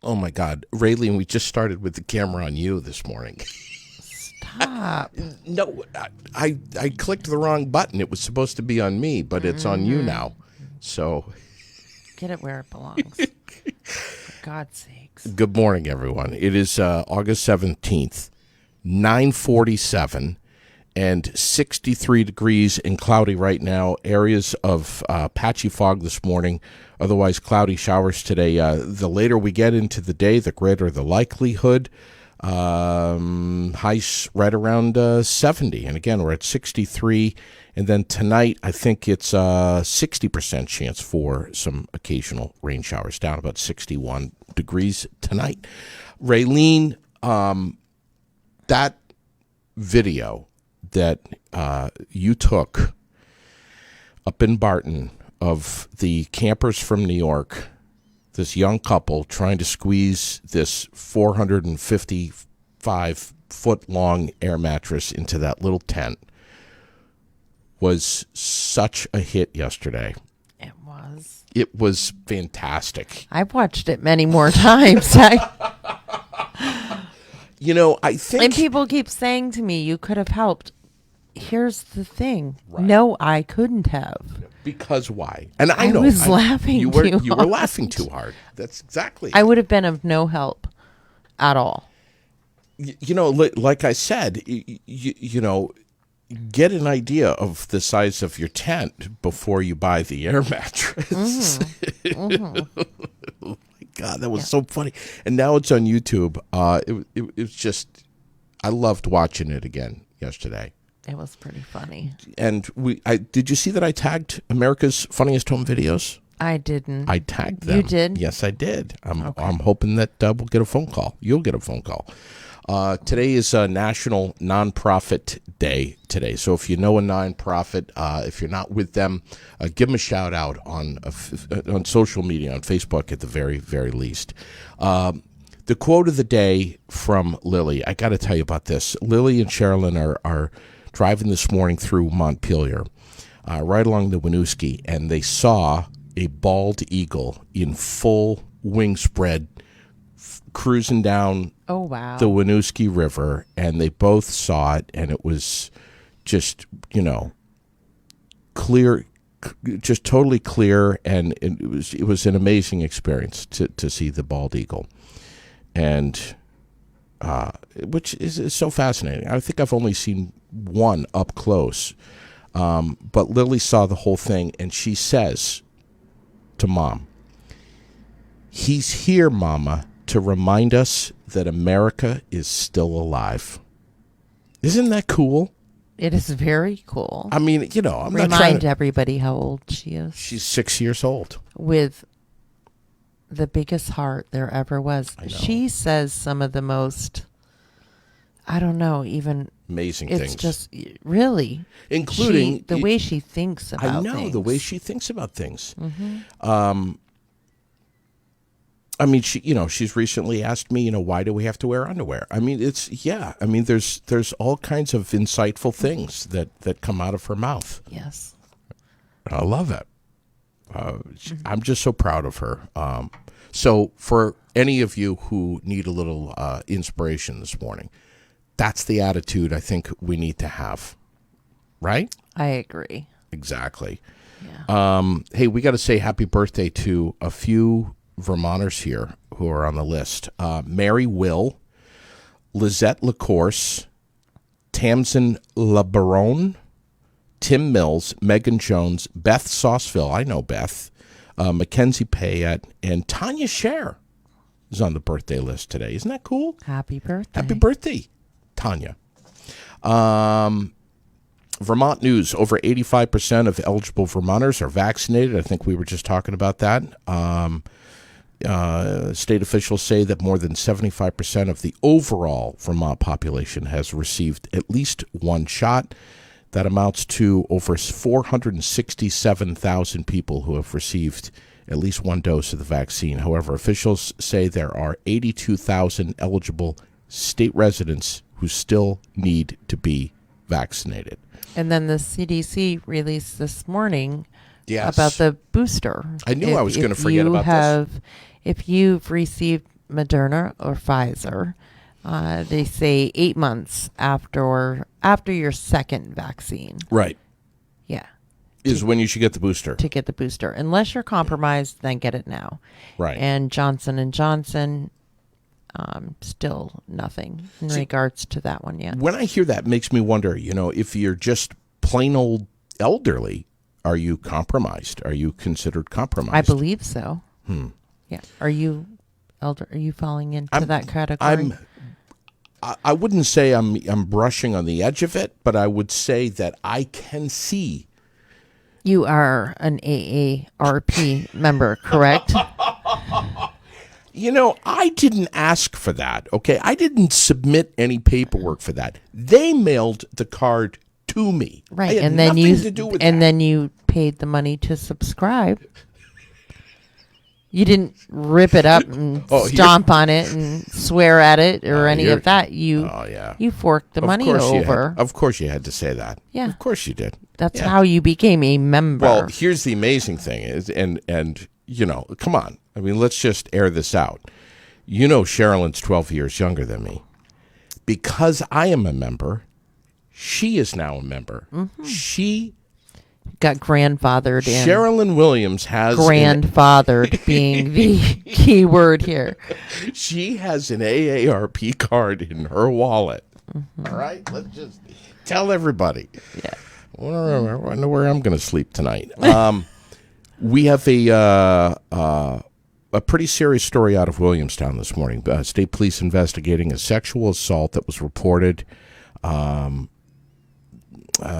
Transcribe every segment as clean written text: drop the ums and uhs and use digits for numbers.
Oh my God, Raylene, we just started with the camera on you this morning. Stop. No, I clicked the wrong button. It was supposed to be on me, but it's on you now. So, Get it where it belongs. For God's sakes. good morning, everyone. It is August 17th, 9:47, and 63 degrees and cloudy right now. Areas of patchy fog this morning, otherwise cloudy showers today. The later we get into the day, the greater the likelihood. Highs right around 70. And again, we're at 63. And then tonight, I think it's 60% chance for some occasional rain showers, down about 61 degrees tonight. Raylene, that video that you took up in Barton of the campers from New York, this young couple trying to squeeze this 455-foot-long air mattress into that little tent, was such a hit yesterday. It was. It was fantastic. I've watched it many more times. You know, I think... And people keep saying to me, you could have helped. Here's the thing. Right. No, I couldn't have. Because why? And I know. Was laughing you too were hard. laughing too hard. That's exactly it. I would have been of no help at all. You know, like I said, you know, get an idea of the size of your tent before you buy the air mattress. Mm-hmm. Oh my God, that was so funny. And now it's on YouTube. It was just, I loved watching it again yesterday. It was pretty funny. And did you see that I tagged America's Funniest Home Videos? I didn't. I tagged them. You did? Yes, I did. I'm hoping that we'll get a phone call. You'll get a phone call. Today is National Nonprofit Day today. So if you know a nonprofit, if you're not with them, give them a shout out on social media, on Facebook at the very, very least. The quote of the day from Lily. I got to tell you about this. Lily and Sherilyn are driving this morning through Montpelier, right along the Winooski, and they saw a bald eagle in full wing spread cruising down Oh, wow. the Winooski River, and they both saw it, and it was just, you know, clear, just totally clear, and it was an amazing experience to see the bald eagle, and which is so fascinating. I think I've only seen one up close, but Lily saw the whole thing, and she says to Mom, "He's here, Mama, to remind us that America is still alive." Isn't that cool? It is very cool. I mean, you know, I'm not trying Remind to... everybody how old she is. She's 6 years old. With the biggest heart there ever was. I know. She says some of the most, I don't know, even... Amazing it's things. Just, really. Including... the way she thinks about things. I know, the way she thinks about things. Mm-hmm. I mean, she's recently asked me, why do we have to wear underwear? I mean, there's all kinds of insightful things that come out of her mouth. Yes. I love it. I'm just so proud of her. So for any of you who need a little inspiration this morning, that's the attitude I think we need to have, right? I agree. Exactly. Yeah. Hey, we got to say happy birthday to a few Vermonters here who are on the list. Mary Will, Lizette LaCourse, Tamsin LeBaron, Tim Mills, Megan Jones, Beth Sauceville, I know Beth, Mackenzie Payette, and Tanya Scher is on the birthday list today. Isn't that cool? Happy birthday. Happy birthday, Tanya. Vermont news. Over 85% of eligible Vermonters are vaccinated. I think we were just talking about that. State officials say that more than 75% of the overall Vermont population has received at least one shot. That amounts to over 467,000 people who have received at least one dose of the vaccine. However, officials say there are 82,000 eligible state residents who still need to be vaccinated. And then the CDC released this morning Yes. about the booster. I knew I was going to forget about this. If you've received Moderna or Pfizer, they say 8 months after your second vaccine. Right. Yeah. Is when you should get the booster. To get the booster. Unless you're compromised, then get it now. Right. And Johnson & Johnson, still nothing in regards to that one yet. When I hear that, it makes me wonder, if you're just plain old elderly, are you compromised? Are you considered compromised? I believe so. Yeah. Are you elder? Are you falling into that category? I wouldn't say I'm brushing on the edge of it, but I would say that I can see. You are an AARP member, correct? I didn't ask for that, okay? I didn't submit any paperwork for that. They mailed the card to me. Right, I had and then nothing to do with that. then you paid the money to subscribe. You didn't rip it up and stomp on it and swear at it or any of that. You forked the money over. Of course you had to say that. Yeah. Of course you did. That's how you became a member. Well, here's the amazing thing is, and come on. I mean, let's just air this out. Sherilyn's 12 years younger than me. Because I am a member, she is now a member. Mm-hmm. She got grandfathered in. Sherilyn Williams has grandfathered being the key word here. She has an AARP card in her wallet. Mm-hmm. All right, let's just tell everybody. Yeah, I wonder where I'm going to sleep tonight. We have a pretty serious story out of Williamstown this morning. State police investigating a sexual assault that was reported.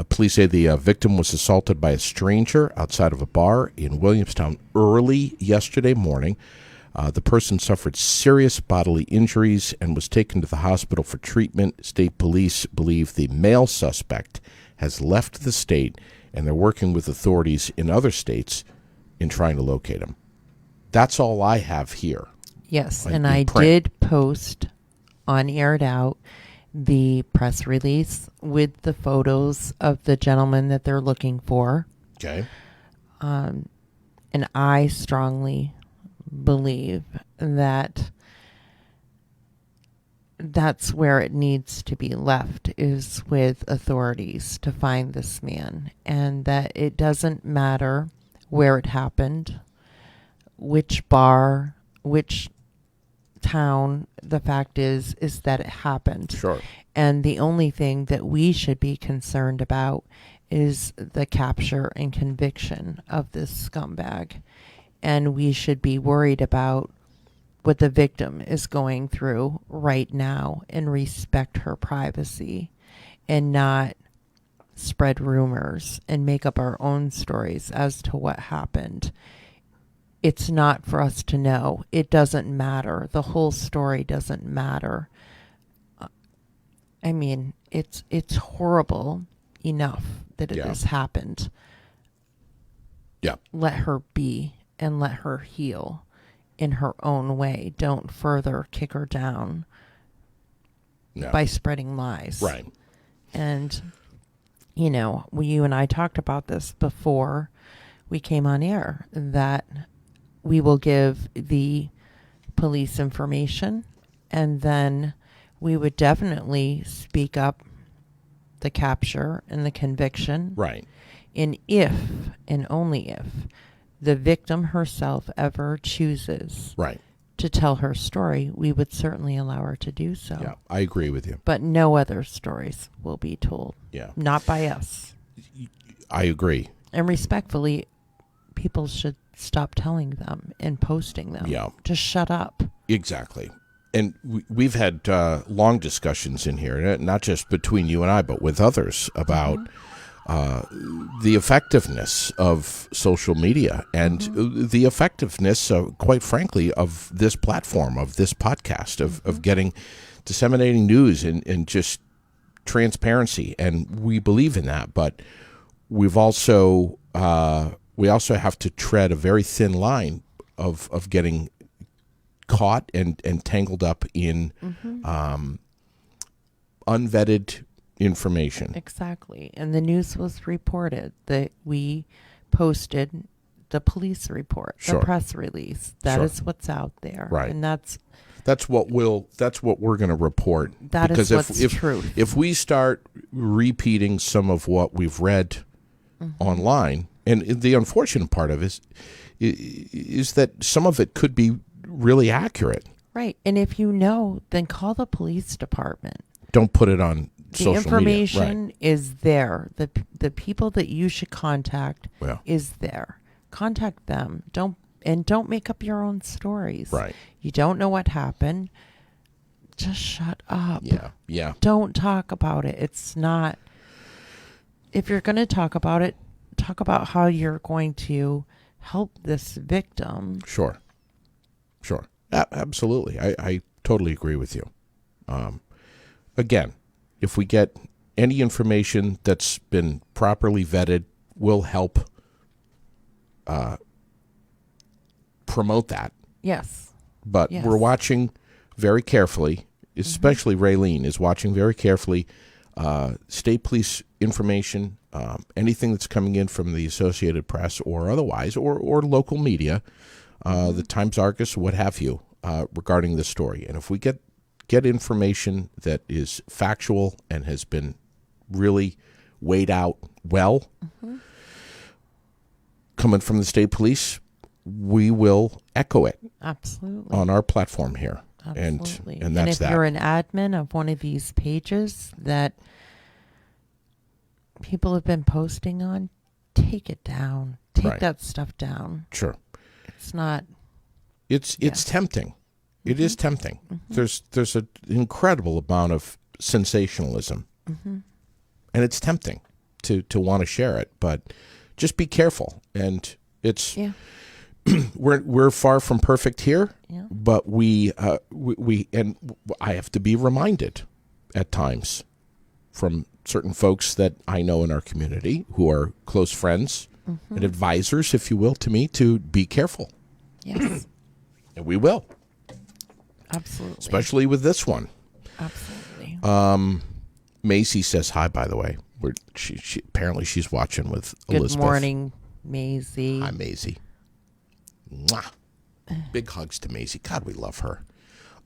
Police say the victim was assaulted by a stranger outside of a bar in Williamstown early yesterday morning. The person suffered serious bodily injuries and was taken to the hospital for treatment. State police believe the male suspect has left the state, and they're working with authorities in other states in trying to locate him. That's all I have here. Yes, and I did post on Aired Out the press release with the photos of the gentleman that they're looking for. Okay. And I strongly believe that that's where it needs to be left, is with authorities to find this man, and that it doesn't matter where it happened, which bar, which town. The fact is that it happened. Sure. And the only thing that we should be concerned about is the capture and conviction of this scumbag. And we should be worried about what the victim is going through right now and respect her privacy and not spread rumors and make up our own stories as to what happened. It's not for us to know. It doesn't matter. The whole story doesn't matter. I mean, it's horrible enough that it has happened. Yeah. Let her be and let her heal in her own way. Don't further kick her down by spreading lies. Right. And, you and I talked about this before we came on air, that we will give the police information, and then we would definitely speak up the capture and the conviction. Right. And if, and only if, the victim herself ever chooses to tell her story, we would certainly allow her to do so. Yeah, I agree with you. But no other stories will be told. Yeah. Not by us. I agree. And respectfully, people should stop telling them and posting them. Yeah. Just shut up. Exactly. And we've had long discussions in here, not just between you and I, but with others about the effectiveness of social media and the effectiveness, quite frankly, of this platform, of this podcast, of disseminating news and just transparency. And we believe in that, but we've also we also have to tread a very thin line of getting caught and tangled up in unvetted information. Exactly. And the news was reported that we posted the police report, Sure. the press release. That Sure. is what's out there. Right. And that's what we're going to report. That is because what's if truth. if we start repeating some of what we've read online, and the unfortunate part of it is that some of it could be really accurate. right. And if you know, then call the police department. Don't put it on The social information media. is there. The people that you should contact Yeah. is there. Contact them. Don't make up your own stories. Right. You don't know what happened. Just shut up. Yeah. Yeah. Don't talk about it. It's not. If you're going to talk about it, talk about how you're going to help this victim. Sure. Absolutely. I totally agree with you. Again, if we get any information that's been properly vetted, will help promote that. Yes. But Yes. we're watching very carefully, especially Raylene is watching very carefully state police information, anything that's coming in from the Associated Press or otherwise, or local media, the Times-Argus, what have you, regarding this story. And if we get information that is factual and has been really weighed out well, coming from the state police, we will echo it Absolutely. on our platform here. Absolutely. And that's if that. you're an admin of one of these pages that people have been posting on, take it down. Take Right. that stuff down. Sure. It's not. It's tempting. It is tempting. There's an incredible amount of sensationalism, and it's tempting to want to share it. But just be careful. And it's we're far from perfect here, but we and I have to be reminded at times from certain folks that I know in our community who are close friends and advisors, if you will, to me, to be careful. Yes. And we will. Absolutely. Especially with this one. Absolutely. Macy says hi, by the way. She apparently she's watching with Good Elizabeth. morning, Maisie. Hi, Maisie. Mwah. Big hugs to Maisie. God, we love her.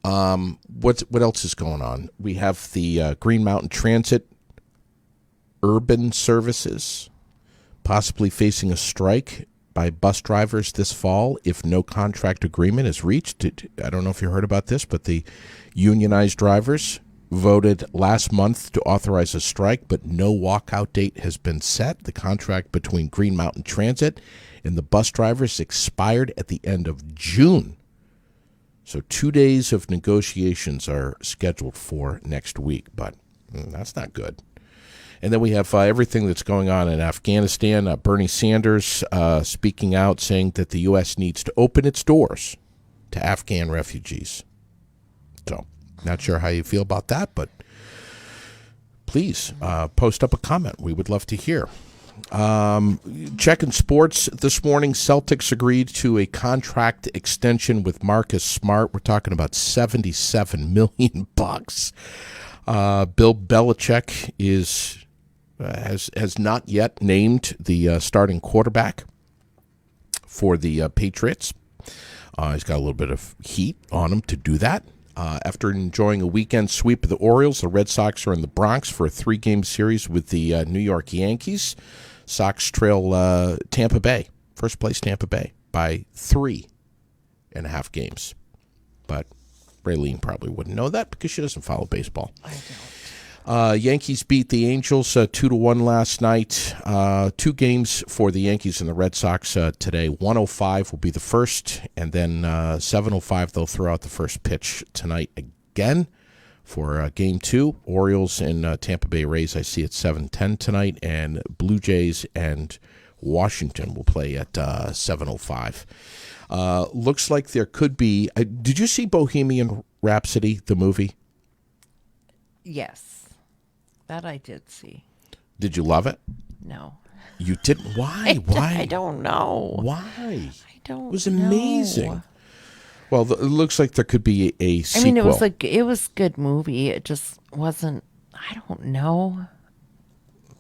What else is going on? We have the Green Mountain Transit Urban Services possibly facing a strike by bus drivers this fall if no contract agreement is reached. I don't know if you heard about this, but the unionized drivers voted last month to authorize a strike, but no walkout date has been set. The contract between Green Mountain Transit and the bus drivers expired at the end of June. So 2 days of negotiations are scheduled for next week, but that's not good. And then we have everything that's going on in Afghanistan. Bernie Sanders speaking out, saying that the U.S. needs to open its doors to Afghan refugees. So, not sure how you feel about that, but please post up a comment. We would love to hear. Checking sports this morning, Celtics agreed to a contract extension with Marcus Smart. We're talking about $77 million. Bill Belichick has not yet named the starting quarterback for the Patriots. He's got a little bit of heat on him to do that. After enjoying a weekend sweep of the Orioles, the Red Sox are in the Bronx for a 3-game series with the New York Yankees. Sox trail Tampa Bay, first place Tampa Bay, by 3.5 games. But Raylene probably wouldn't know that because she doesn't follow baseball. I don't. Yankees beat the Angels 2-1 last night. 2 games for the Yankees and the Red Sox today. 1:05 will be the first, and then 7:05 they'll throw out the first pitch tonight again for Game 2. Orioles and Tampa Bay Rays I see at 7:10 tonight, and Blue Jays and Washington will play at 7:05. Looks like there could be. Did you see Bohemian Rhapsody, the movie? Yes. That I did see. Did you love it? No. You didn't? Why? Why? I don't know. Why? I don't. It was know. amazing. Well, it looks like there could be a sequel. I mean, it was a good movie. It just wasn't. I don't know.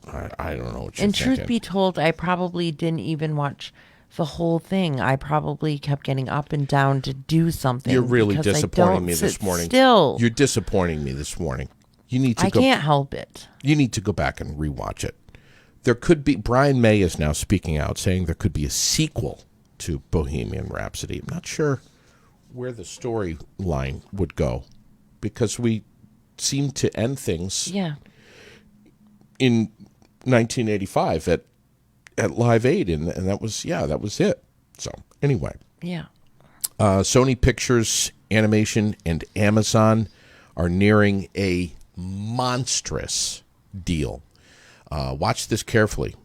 I don't know what you're And thinking. truth be told, I probably didn't even watch the whole thing, I probably kept getting up and down to do something. You're really because I disappointing don't me this sit morning. Still, You're disappointing me this morning. You need to I go. can't help it. You need to go back and rewatch it. There could be. Brian May is now speaking out, saying there could be a sequel to Bohemian Rhapsody. I'm not sure where the storyline would go, because we seem to end things Yeah. in 1985 at Live Aid, and that was it. So anyway, Yeah. Sony Pictures Animation and Amazon are nearing a monstrous deal. Watch this carefully,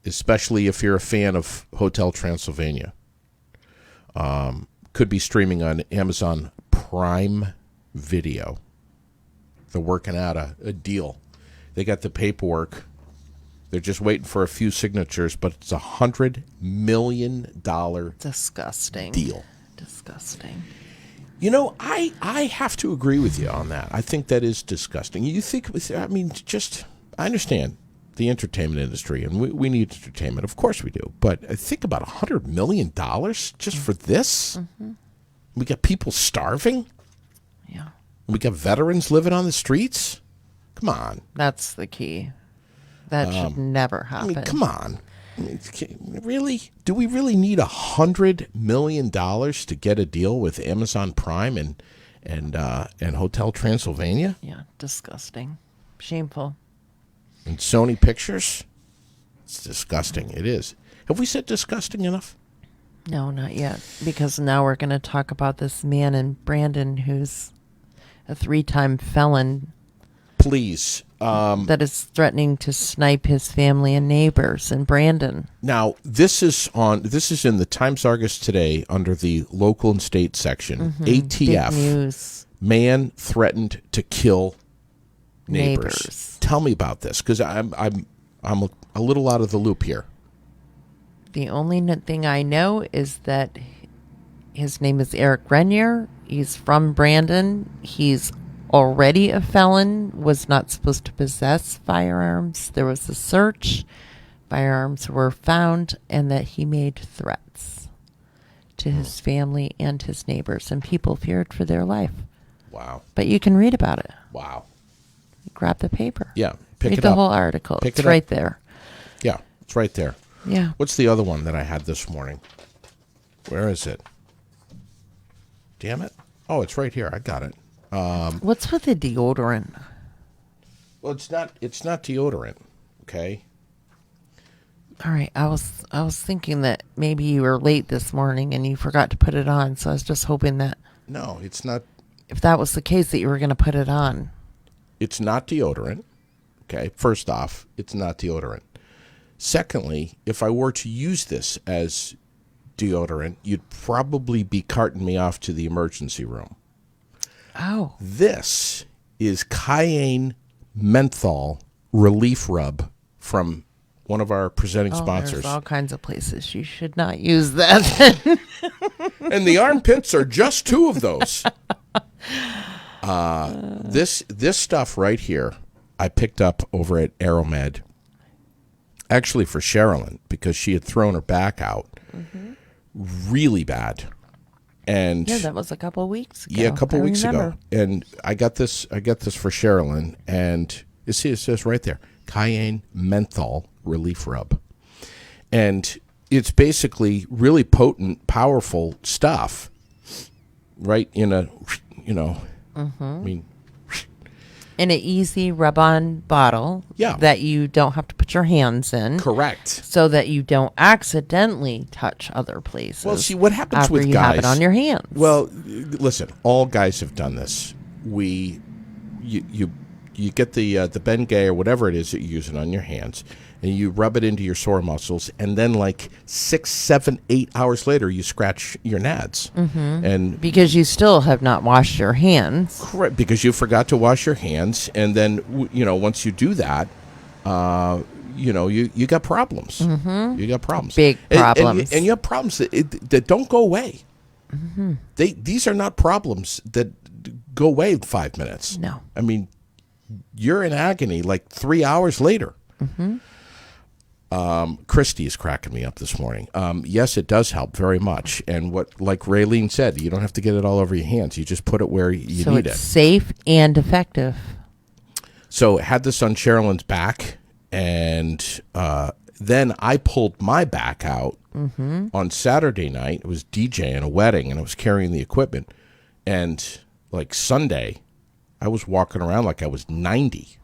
especially if you're a fan of Hotel Transylvania. Could be streaming on Amazon Prime Video. They're working out a deal. They got the paperwork. They're just waiting for a few signatures, but it's $100 million Disgusting. deal. Disgusting. You know, I have to agree with you on that. I think that is disgusting. You think, I mean, I understand the entertainment industry, and we need entertainment. Of course we do. But think about $100 million just for this? Mm-hmm. We got people starving? Yeah. We got veterans living on the streets? Come on. That's the key. That should never happen. I mean, come on. I mean, really? Do we really need $100 million to get a deal with Amazon Prime and Hotel Transylvania? Yeah, disgusting. Shameful. And Sony Pictures? It's disgusting. It is. Have we said disgusting enough? No, not yet. Because now we're going to talk about this man in Brandon who's a 3-time felon. Please. That is threatening to snipe his family and neighbors in Brandon. Now, this is in the Times-Argus today under the local and state section. Mm-hmm. ATF. Big news. Man threatened to kill neighbors. Tell me about this, because I'm a little out of the loop here. The only thing I know is that his name is Eric Renier. He's from Brandon. He's already a felon, was not supposed to possess firearms. There was a search. Firearms were found, and that he made threats to his family and his neighbors, and people feared for their life. Wow. But you can read about it. Wow. Grab the paper. Yeah. Pick read it the up. whole article. Pick it's it right up. there. Yeah, it's right there. Yeah. What's the other one that I had this morning? Where is it? Damn it. Oh, it's right here. I got it. What's with the deodorant? Well, it's not deodorant, okay? All right. I was thinking that maybe you were late this morning and you forgot to put it on, so I was just hoping that No, it's not. if that was the case that you were going to put it on. It's not deodorant. Okay, first off, it's not deodorant. Secondly, if I were to use this as deodorant, you'd probably be carting me off to the emergency room. Oh. This is cayenne menthol relief rub from one of our presenting sponsors. There's all kinds of places you should not use that. And the armpits are just two of those. This stuff right here, I picked up over at AIRED, actually for Sherilyn, because she had thrown her back out really bad. And yeah, that was a couple of weeks ago. yeah, a couple I weeks remember. ago. And I got this for Sherilyn, and you see it says right there, cayenne menthol relief rub. And it's basically really potent, powerful stuff, right? In a, I mean, In an easy rub-on bottle Yeah. that you don't have to put your hands in. correct. So that you don't accidentally touch other places. Well, see, what happens after with you guys... have it on your hands. Well, listen, all guys have done this. You get the Bengay or whatever it is that you're using on your hands, and you rub it into your sore muscles, and then like 6, 7, 8 hours later, you scratch your nads. Mm-hmm. And because you still have not washed your hands. correct, because you forgot to wash your hands, and then once you do that, you got problems. Mm-hmm. You got problems, Big problems, and you have problems that don't go away. Mm-hmm. These are not problems that go away in 5 minutes. No, I mean, you're in agony like 3 hours later. Mm-hmm. Christy is cracking me up this morning. Yes, it does help very much. And like Raylene said, you don't have to get it all over your hands. You just put it where you So need it's it. safe and effective. So had this on Sherilyn's back, and then I pulled my back out on Saturday night. It was DJing a wedding, and I was carrying the equipment. And like Sunday, I was walking around like I was 90.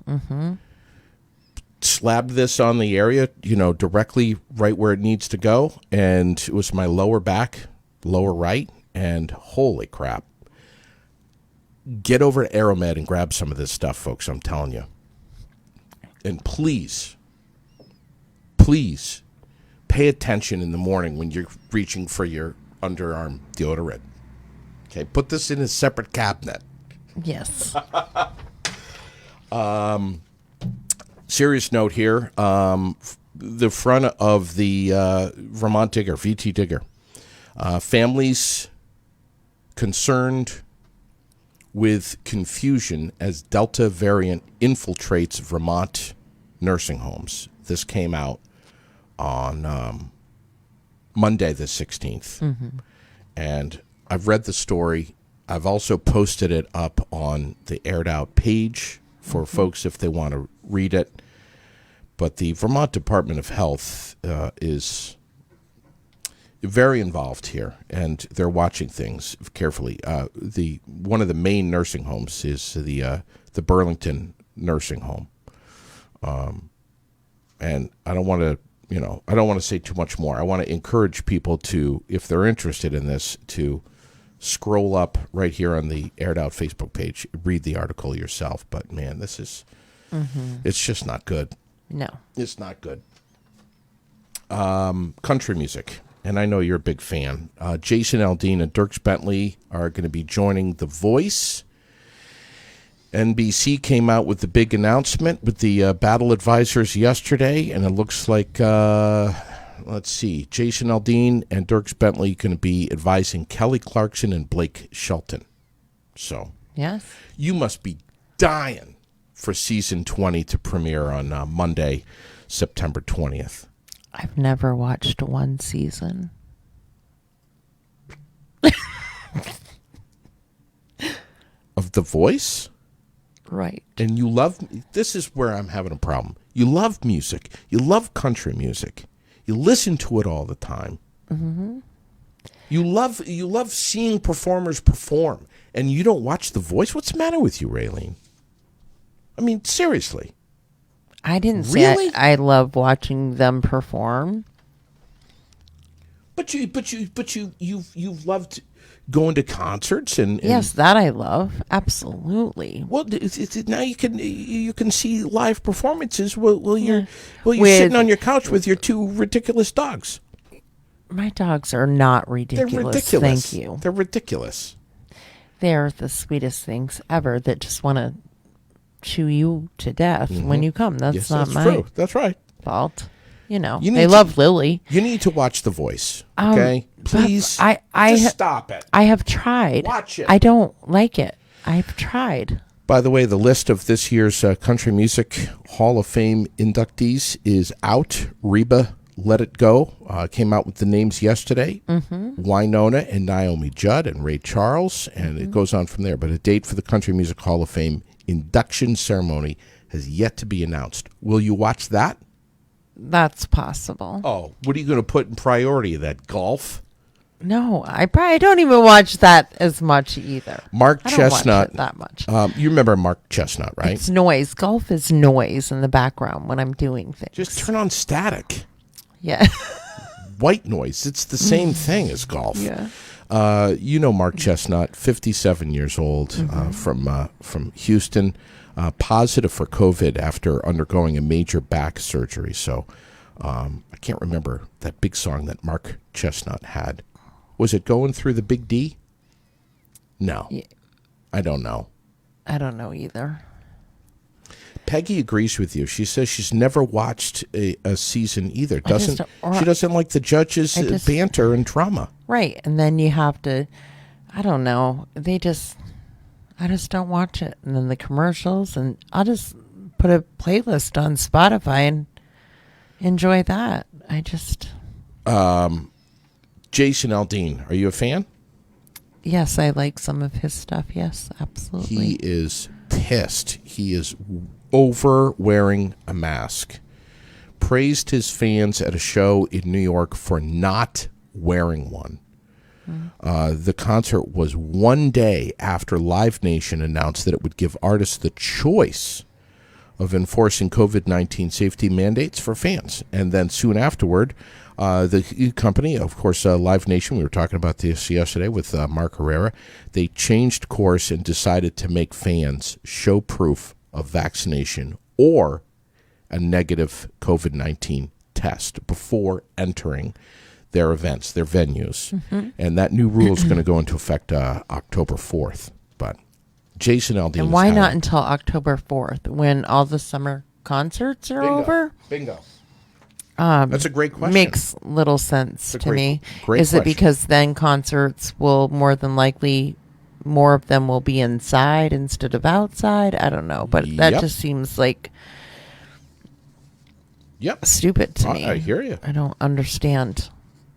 Slabbed this on the area, directly right where it needs to go. And it was my lower back, lower right. And holy crap. Get over to AIRED and grab some of this stuff, folks. I'm telling you. And please pay attention in the morning when you're reaching for your underarm deodorant. Okay, put this in a separate cabinet. Yes. Serious note here. The front of the Vermont Digger, VT Digger. Families concerned with confusion as Delta variant infiltrates Vermont nursing homes. This came out on Monday the 16th. And I've read the story. I've also posted it up on the Aired Out page for folks if they want to read it. But the Vermont Department of Health is very involved here, and they're watching things carefully. One of the main nursing homes is the Burlington nursing home, and I don't want to say too much more. I want to encourage people to, if they're interested in this, to scroll up right here on the Aired Out Facebook page, read the article yourself. But man, this is it's just not good. No, it's not good. Country music. And I know you're a big fan. Jason Aldean and Dierks Bentley are going to be joining The Voice. NBC came out with the big announcement with the battle advisors yesterday, and it looks like, let's see, Jason Aldean and Dierks Bentley going to be advising Kelly Clarkson and Blake Shelton. So, yes, you must be dying for season 20 to premiere on Monday, September 20th. I've never watched one season. Of The Voice? Right. And you love, this is where I'm having a problem. You love music. You love country music. You listen to it all the time. You love seeing performers perform, and you don't watch The Voice? What's the matter with you, Raylene? I mean, seriously. I didn't say Really? I love watching them perform. But you've loved going to concerts and Yes, that I love. Absolutely. Well, now you can see live performances while you're With- sitting on your couch with your two ridiculous dogs. My dogs are not ridiculous. They're ridiculous. Thank you. They're ridiculous. They're the sweetest things ever that just want to chew you to death when you come. That's Yes, not that's my true. That's right. fault. You know, You need they to- love Lily. You need to watch The Voice. Okay, please. I just stop it. I have tried. Watch it. I don't like it. I've tried. By the way, the list of this year's Country Music Hall of Fame inductees is out. Reba Let It Go came out with the names yesterday. Wynonna and Naomi Judd and Ray Charles, and it goes on from there. But a date for the Country Music Hall of Fame induction ceremony has yet to be announced. Will you watch that? That's possible. Oh, what are you going to put in priority? That golf? No, I probably don't even watch that as much either. Mark I don't watch Chestnut. it that much. You remember Mark Chestnut, right? It's noise. Golf is noise in the background when I'm doing things. Just turn on static. Yeah. White noise. It's the same thing as golf. Yeah. Mark Chestnut, 57 years old, from Houston, positive for COVID after undergoing a major back surgery. So I can't remember that big song that Mark Chestnut had. Was it Going Through the Big D? No. Yeah. I don't know. I don't know either. Peggy agrees with you. She says she's never watched a season either. She doesn't like the judges' banter and drama. Right. And then you have to, I don't know. I just don't watch it. And then the commercials, and I'll just put a playlist on Spotify and enjoy that. I just, Jason Aldean, are you a fan? yes, I like some of his stuff. Yes, absolutely. He is pissed. He is over wearing a mask. Praised his fans at a show in New York for not wearing one. The concert was one day after Live Nation announced that it would give artists the choice of enforcing COVID-19 safety mandates for fans. And then soon afterward, the company, of course, Live Nation, we were talking about this yesterday with Mark Herrera, they changed course and decided to make fans show proof of vaccination or a negative COVID-19 test before entering their events, their venues. And that new rule is going to go into effect October 4th. But Jason Aldean. And why not until October 4th when all the summer concerts are over? Bingo. That's a great question. Makes little sense to me. Great Is it question. because then concerts will more than likely, more of them will be inside instead of outside? I don't know. But that Yep. just seems like Yep. stupid to me. I hear you. I don't understand.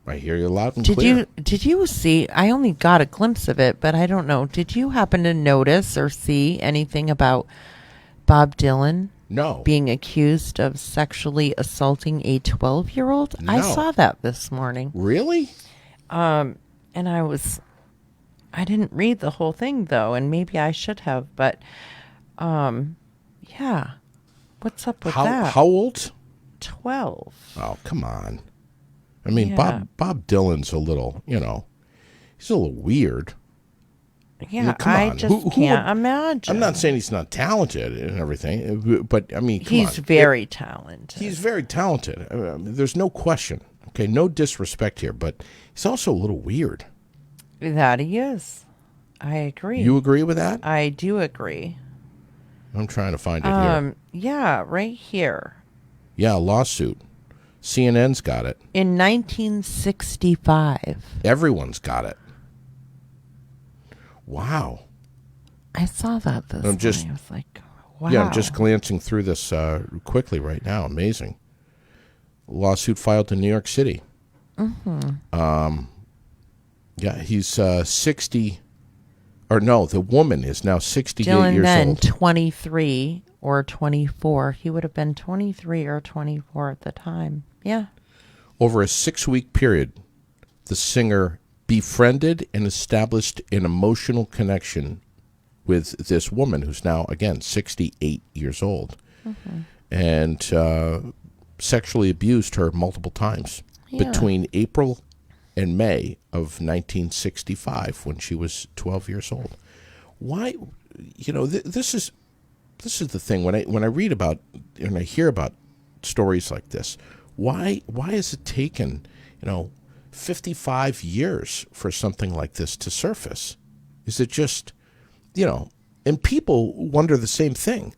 I hear you loud and clear. Did you see, I only got a glimpse of it, but I don't know. Did you happen to notice or see anything about Bob Dylan No. being accused of sexually assaulting a 12-year-old? I No. saw that this morning. Really? And I didn't read the whole thing though, and maybe I should have, but yeah. What's up with that? How old? 12. Oh, come on. I mean, Yeah. Bob Dylan's a little, he's a little weird. Yeah, come I on. just can't imagine. I'm not saying he's not talented and everything, but I mean, come He's on. very talented. He's very talented. I mean, there's no question. Okay, no disrespect here, but he's also a little weird. That he is. I agree. You agree with that? I do agree. I'm trying to find it here. Yeah, right here. Yeah, a lawsuit. CNN's got it. In 1965. Everyone's got it. Wow. I saw that this morning. I was like, wow. Yeah, I'm just glancing through this quickly right now. Amazing. Lawsuit filed in New York City. Yeah, he's 60. Or no, the woman is now 68 Dylan years then old. 23 or 24. He would have been 23 or 24 at the time. Yeah. Over a 6-week period, the singer befriended and established an emotional connection with this woman who's now, again, 68 years old. And sexually abused her multiple times between April and May of 1965 when she was 12 years old. Why, this is the thing when I read about and I hear about stories like this. Why has it taken 55 years for something like this to surface? Is it just and people wonder the same thing.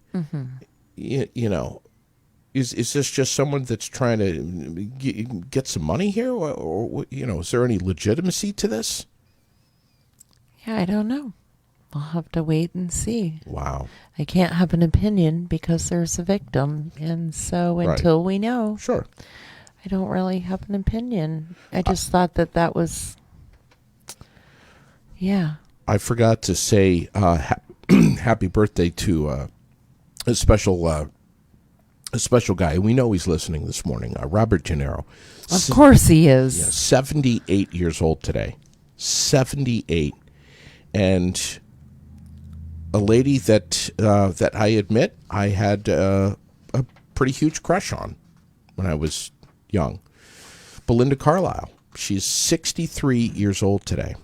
Is this just someone that's trying to get some money here, or is there any legitimacy to this? Yeah, I don't know. We'll have to wait and see. Wow. I can't have an opinion because there's a victim, and so until we know, Sure. I don't really have an opinion. I just thought that was, yeah. I forgot to say happy birthday to a special guy. We know he's listening this morning, Robert Gennaro. Of course he is. Yeah, 78 years old today. 78. And a lady that I admit I had a pretty huge crush on when I was young. Belinda Carlisle. She's 63 years old today.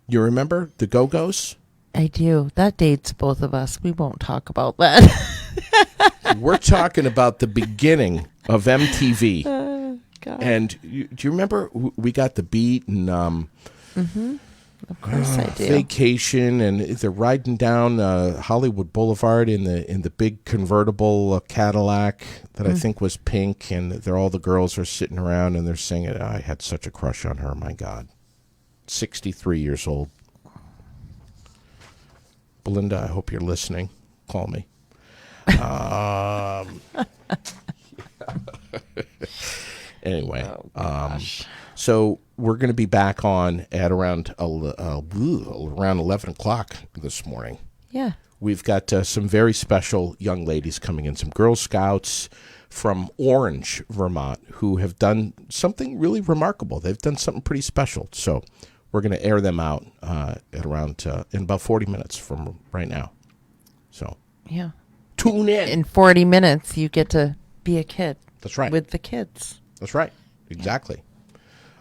You remember the Go-Go's? I do. That dates both of us. We won't talk about that. We're talking about the beginning of MTV. God. And do you remember we got the beat and Of course I do. Vacation, and they're riding down Hollywood Boulevard in the big convertible Cadillac that I think was pink, and all the girls are sitting around and they're singing. I had such a crush on her. My God, 63 years old. Belinda, I hope you're listening. Call me. Anyway, Oh, gosh. so we're going to be back on at around 11 o'clock this morning. Yeah. We've got some very special young ladies coming in, some Girl Scouts from Orange, Vermont, who have done something really remarkable. They've done something pretty special. So we're going to air them out at around in about 40 minutes from right now. So Yeah. tune in. In 40 minutes, you get to be a kid. That's right. With the kids. That's right. Exactly.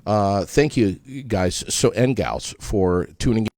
Thank you, guys and gals, for tuning in.